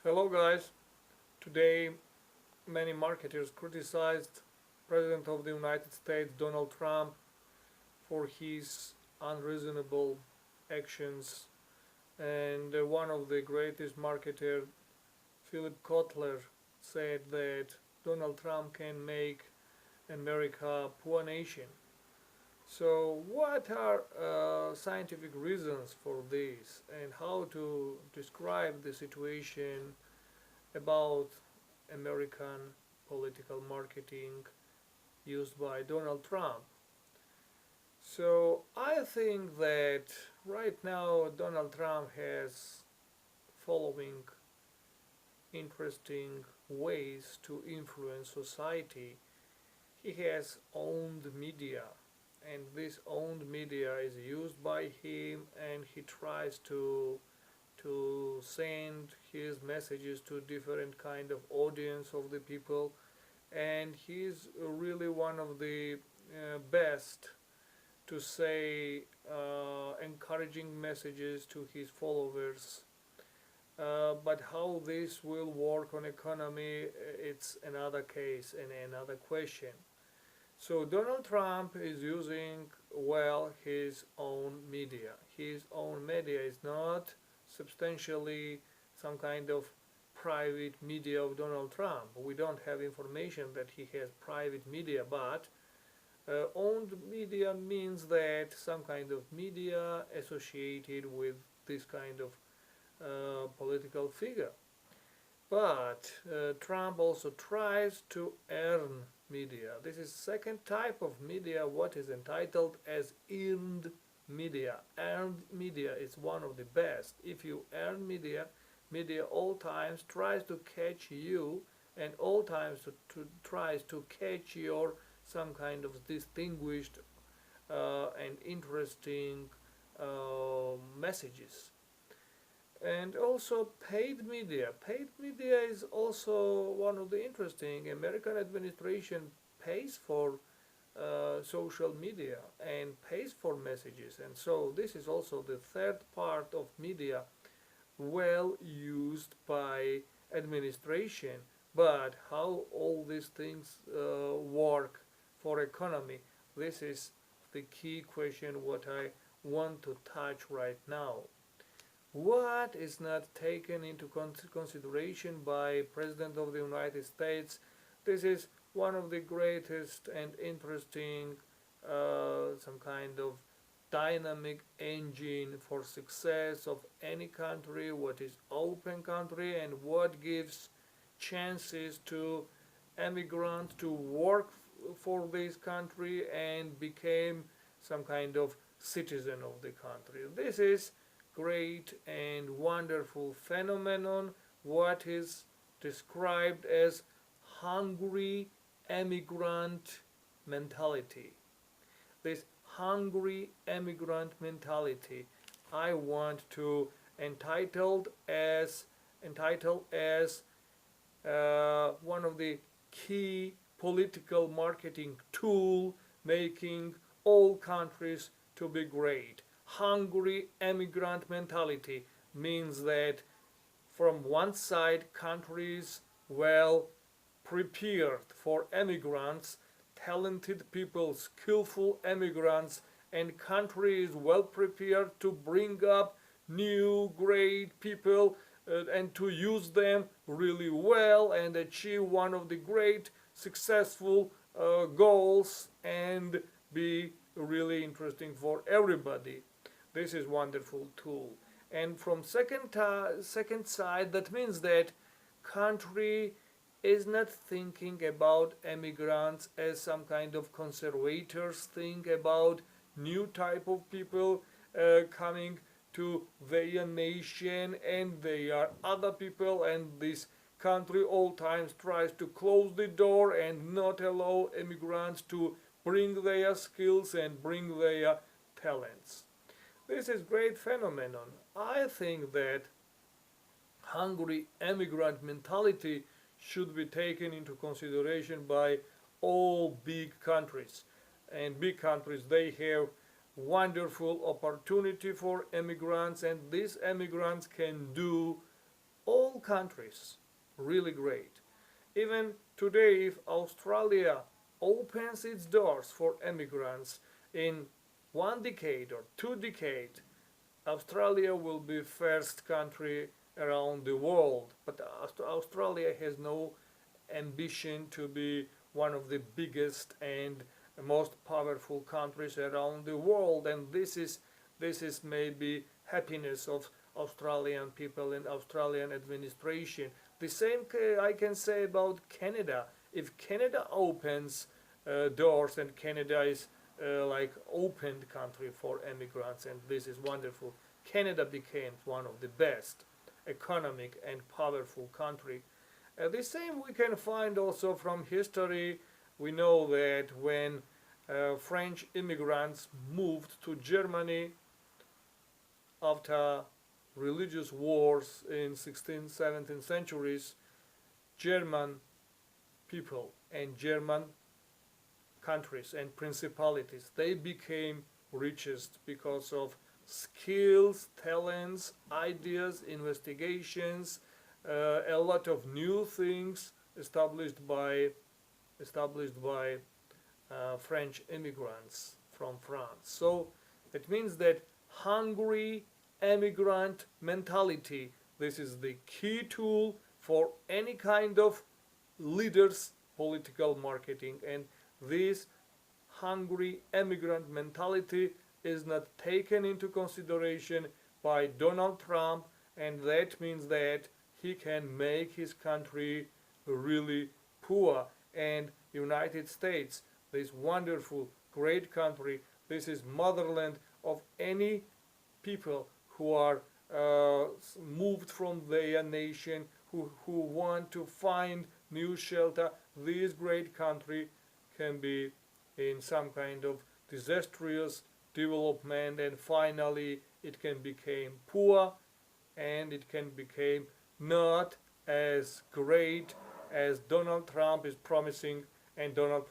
Hello guys. Today many marketers criticized President of the United States Donald Trump for his unreasonable actions, and one of the greatest marketers, Philip Kotler, said that Donald Trump can make America a poor nation. So what are scientific reasons for this and how to describe the situation about American political marketing used by Donald Trump? So I think that right now Donald Trump has following interesting ways to influence society. He has owned media, and this owned media is used by him, and he tries to send his messages to different kind of audience of the people, and he's really one of the best to say encouraging messages to his followers. But how this will work on economy, it's another case and another question. So Donald Trump is using well his own media. His own media is not substantially some kind of private media of Donald Trump. We don't have information that he has private media, but owned media means that some kind of media associated with this kind of political figure. But Trump also tries to earn media. This is second type of media, what is entitled as earned media. Earned media is one of the best. If you earn media, media all times tries to catch you, and all times tries to catch your some kind of distinguished and interesting messages. And also paid media. Paid media is also one of the interesting. American administration pays for social media and pays for messages, and so this is also the third part of media well used by administration. But how all these things work for economy, this is the key question what I want to touch right now. What is not taken into consideration by President of the United States? This is one of the greatest and interesting some kind of dynamic engine for success of any country, what is open country and what gives chances to immigrants to work for this country and became some kind of citizen of the country. This is great and wonderful phenomenon what is described as hungry emigrant mentality. This hungry emigrant mentality I want to entitle as one of the key political marketing tool making all countries to be great. Hungry emigrant mentality means that from one side countries well prepared for emigrants, talented people, skillful emigrants, and country is well prepared to bring up new great people and to use them really well and achieve one of the great successful goals and be really interesting for everybody. This is wonderful tool. And from second side, that means that country is not thinking about immigrants as some kind of conservators think about new type of people coming to their nation, and they are other people, and this country all times tries to close the door and not allow immigrants to bring their skills and bring their talents. This is great phenomenon. I think that hungry immigrant mentality should be taken into consideration by all big countries. And big countries, they have wonderful opportunity for immigrants, and these immigrants can do All countries really great. Even today, if Australia opens its doors for immigrants in 1 decade or 2 decades, Australia will be first country around the world. But Australia has no ambition to be one of the biggest and most powerful countries around the world, and this is maybe happiness of Australian people and Australian administration. The same I can say about Canada. If Canada opens doors, and Canada is like opened country for immigrants, and this is wonderful. Canada became one of the best economic and powerful country. The same we can find also from history. We know that when French immigrants moved to Germany after religious wars in 16th, 17th centuries, German people and German countries and principalities, they became richest because of skills, talents, ideas, investigations, a lot of new things established by French immigrants from France. So it means that hungry immigrant mentality, this is the key tool for any kind of leaders political marketing, and this hungry immigrant mentality is not taken into consideration by Donald Trump, and that means that he can make his country really poor. And United States, this wonderful great country, this is motherland of any people who are moved from their nation, who want to find new shelter. This great country can be in some kind of disastrous development, and finally it can become poor, and it can become not as great as Donald Trump is promising. And Donald